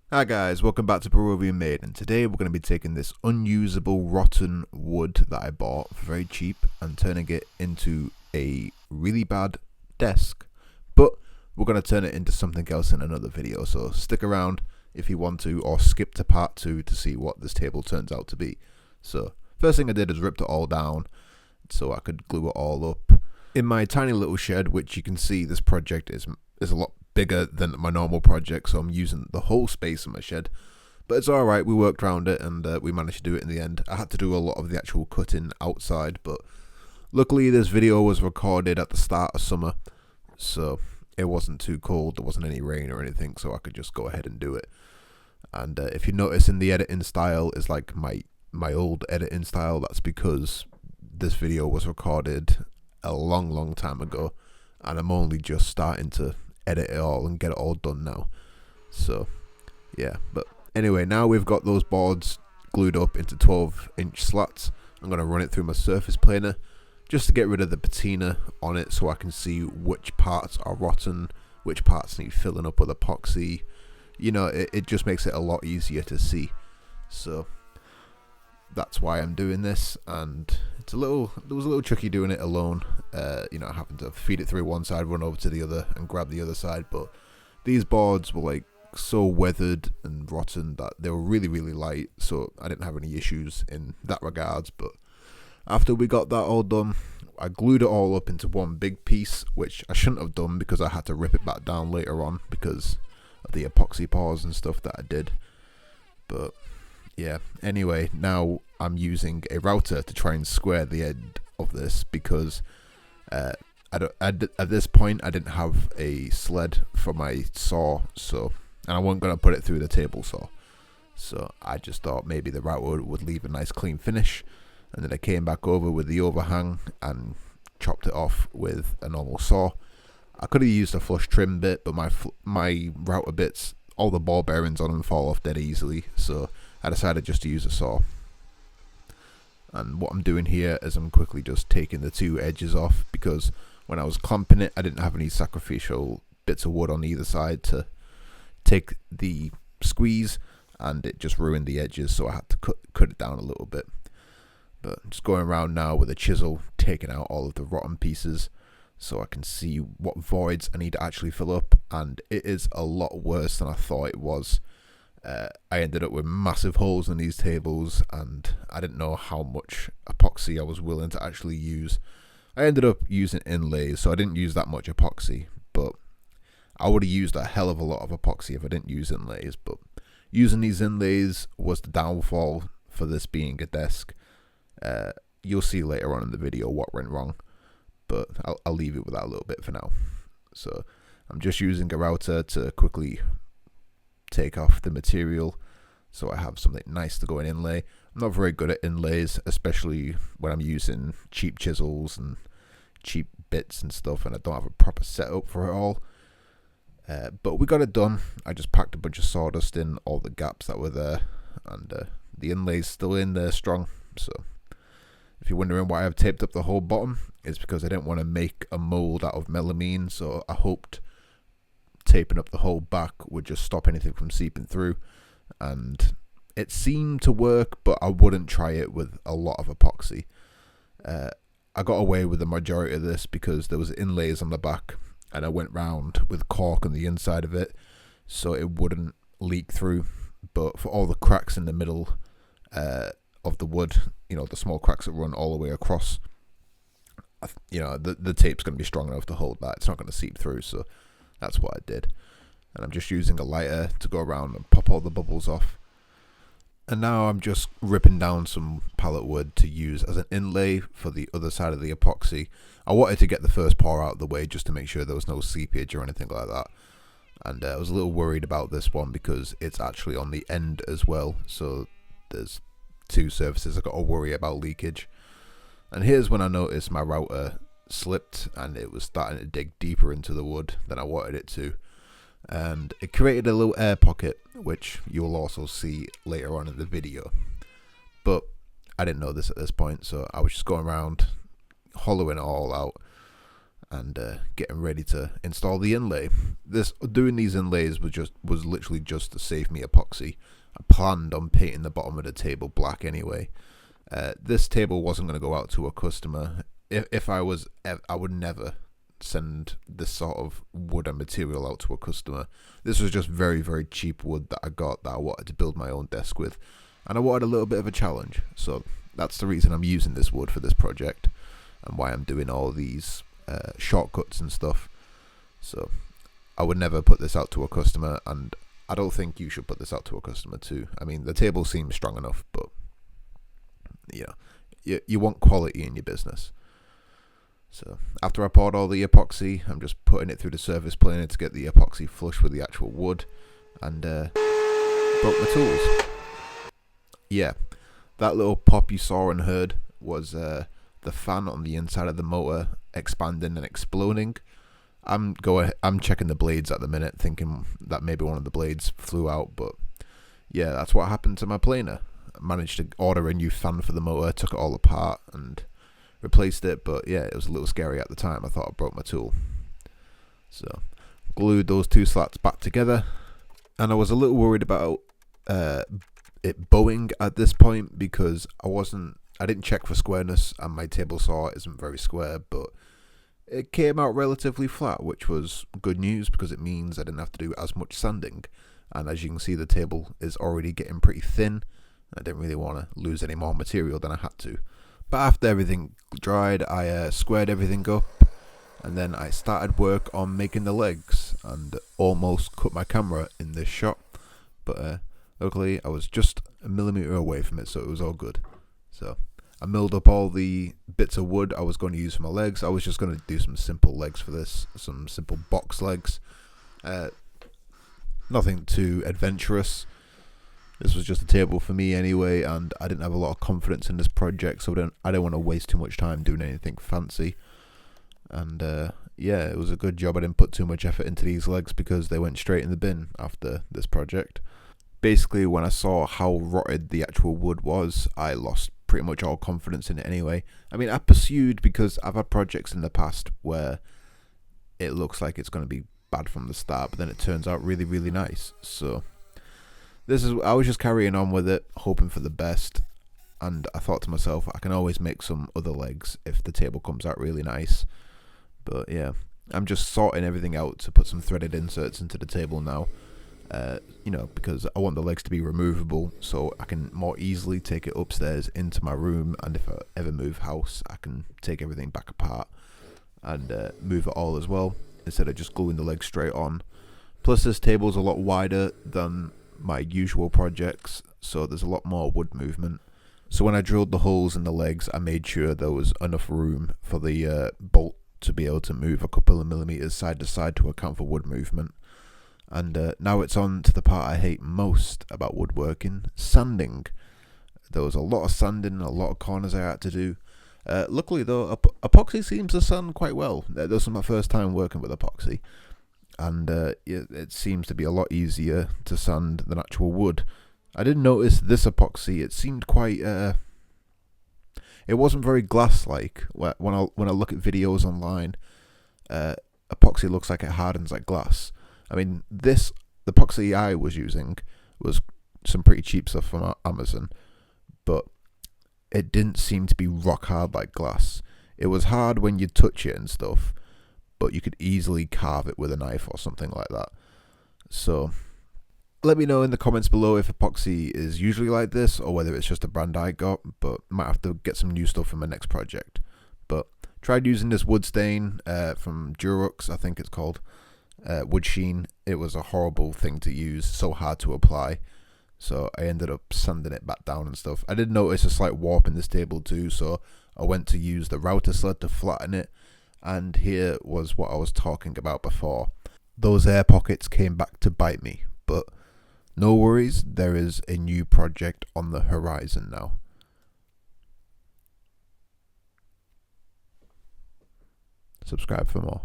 Hi guys, welcome back to Peruvian Made, and today we're going to be taking this unusable rotten wood that I bought for very cheap and turning it into a really bad desk. But we're going to turn it into something else in another video, so stick around if you want to, or skip to part 2 to see what this table turns out to be. So first thing I did is ripped it all down so I could glue it all up. In my tiny little shed, which you can see this project is a lot bigger than my normal project, so I'm using the whole space in my shed, but it's alright. We worked around it and we managed to do it in the end. I had to do a lot of the actual cutting outside, but luckily this video was recorded at the start of summer, so it wasn't too cold, there wasn't any rain or anything, so I could just go ahead and do it. And if you notice in the editing style is like my old editing style, that's because this video was recorded a long time ago and I'm only just starting to edit it all and get it all done now. So yeah, but anyway, now we've got those boards glued up into 12-inch slats. I'm going to run it through my surface planer just to get rid of the patina on it so I can see which parts are rotten, which parts need filling up with epoxy. You know, it just makes it a lot easier to see. So that's why I'm doing this, and it was a little tricky doing it alone. Having to feed it through one side, run over to the other and grab the other side, but these boards were like so weathered and rotten that they were really light, so I didn't have any issues in that regards. But after we got that all done, I glued it all up into one big piece, which I shouldn't have done because I had to rip it back down later on because of the epoxy pores and stuff that I did. But yeah, anyway, now I'm using a router to try and square the end of this because at this point I didn't have a sled for my saw, and I wasn't going to put it through the table saw, so I just thought maybe the router would leave a nice clean finish. And then I came back over with the overhang and chopped it off with a normal saw. I could have used a flush trim bit, but my router bits, all the ball bearings on them fall off dead easily, so I decided just to use a saw. And what I'm doing here is I'm quickly just taking the two edges off, because when I was clamping it I didn't have any sacrificial bits of wood on either side to take the squeeze, and it just ruined the edges, so I had to cut it down a little bit. But I'm just going around now with a chisel, taking out all of the rotten pieces so I can see what voids I need to actually fill up, and it is a lot worse than I thought it was. I ended up with massive holes in these tables, and I didn't know how much epoxy I was willing to actually use. I ended up using inlays, so I didn't use that much epoxy, but I would have used a hell of a lot of epoxy if I didn't use inlays. But using these inlays was the downfall for this being a desk. You'll see later on in the video what went wrong, but I'll leave it with that a little bit for now. So I'm just using a router to quickly take off the material so I have something nice to go in inlay. I'm not very good at inlays, especially when I'm using cheap chisels and cheap bits and stuff, and I don't have a proper setup for it all. But we got it done. I just packed a bunch of sawdust in all the gaps that were there, and the inlay's still in there strong. So if you're wondering why I've taped up the whole bottom, it's because I didn't want to make a mold out of melamine, so I hoped taping up the whole back would just stop anything from seeping through, and it seemed to work, but I wouldn't try it with a lot of epoxy. I got away with the majority of this because there was inlays on the back, and I went round with cork on the inside of it so it wouldn't leak through. But for all the cracks in the middle of the wood, the small cracks that run all the way across, the tape's going to be strong enough to hold that. It's not going to seep through, so that's what I did. And I'm just using a lighter to go around and pop all the bubbles off. And now I'm just ripping down some pallet wood to use as an inlay for the other side of the epoxy. I wanted to get the first pour out of the way just to make sure there was no seepage or anything like that. And I was a little worried about this one because it's actually on the end as well, so there's two surfaces I've got to worry about leakage. And here's when I noticed my router slipped and it was starting to dig deeper into the wood than I wanted it to, and it created a little air pocket, which you'll also see later on in the video. But I didn't know this at this point, so I was just going around hollowing it all out, and getting ready to install the inlay. Doing these inlays was literally just to save me epoxy. I planned on painting the bottom of the table black anyway. This table wasn't going to go out to a customer. If I was, I would never send this sort of wood and material out to a customer. This was just very, very cheap wood that I got that I wanted to build my own desk with, and I wanted a little bit of a challenge. So that's the reason I'm using this wood for this project, and why I'm doing all these shortcuts and stuff. So I would never put this out to a customer, and I don't think you should put this out to a customer too. I mean, the table seems strong enough, but you want quality in your business. So after I poured all the epoxy, I'm just putting it through the surface planer to get the epoxy flush with the actual wood, and broke my tools. Yeah, that little pop you saw and heard was the fan on the inside of the motor expanding and exploding. I'm checking the blades at the minute, thinking that maybe one of the blades flew out, but yeah, that's what happened to my planer. I managed to order a new fan for the motor, took it all apart and replaced it, but yeah, it was a little scary at the time. I thought I broke my tool. So glued those two slats back together, and I was a little worried about it bowing at this point because I didn't check for squareness, and my table saw isn't very square, but it came out relatively flat, which was good news because it means I didn't have to do as much sanding. And as you can see, the table is already getting pretty thin. I didn't really want to lose any more material than I had to. But after everything dried, I squared everything up, and then I started work on making the legs, and almost cut my camera in this shot. But luckily, I was just a millimeter away from it, so it was all good. So I milled up all the bits of wood I was going to use for my legs. I was just going to do some simple legs for this, some simple box legs. Nothing too adventurous. This was just a table for me anyway, and I didn't have a lot of confidence in this project, so I didn't want to waste too much time doing anything fancy. And yeah, it was a good job I didn't put too much effort into these legs because they went straight in the bin after this project. Basically, when I saw how rotted the actual wood was, I lost pretty much all confidence in it anyway. I mean, I pursued because I've had projects in the past where it looks like it's going to be bad from the start, but then it turns out really, really nice. So I was just carrying on with it, hoping for the best, and I thought to myself, I can always make some other legs if the table comes out really nice. But yeah, I'm just sorting everything out to put some threaded inserts into the table now. Because I want the legs to be removable so I can more easily take it upstairs into my room, and if I ever move house, I can take everything back apart and move it all as well, instead of just gluing the legs straight on. Plus, this table's a lot wider than my usual projects, so there's a lot more wood movement. So when I drilled the holes in the legs, I made sure there was enough room for the bolt to be able to move a couple of millimeters side to side to account for wood movement. And now it's on to the part I hate most about woodworking: sanding. There was a lot of sanding, a lot of corners I had to do. Luckily though, epoxy seems to sand quite well. This was my first time working with epoxy, and it seems to be a lot easier to sand than actual wood. I did notice this epoxy, it seemed quite it wasn't very glass-like. When I look at videos online, epoxy looks like it hardens like glass. I mean, the epoxy I was using was some pretty cheap stuff from Amazon, but it didn't seem to be rock hard like glass. It was hard when you touch it and stuff, but you could easily carve it with a knife or something like that. So let me know in the comments below if epoxy is usually like this or whether it's just a brand I got, but might have to get some new stuff for my next project. But tried using this wood stain from Durux, I think it's called. Wood sheen. It was a horrible thing to use, so hard to apply, so I ended up sanding it back down and stuff. I did notice a slight warp in this table too, so I went to use the router sled to flatten it, and here was what I was talking about before. Those air pockets came back to bite me, but no worries, there is a new project on the horizon now. Subscribe for more.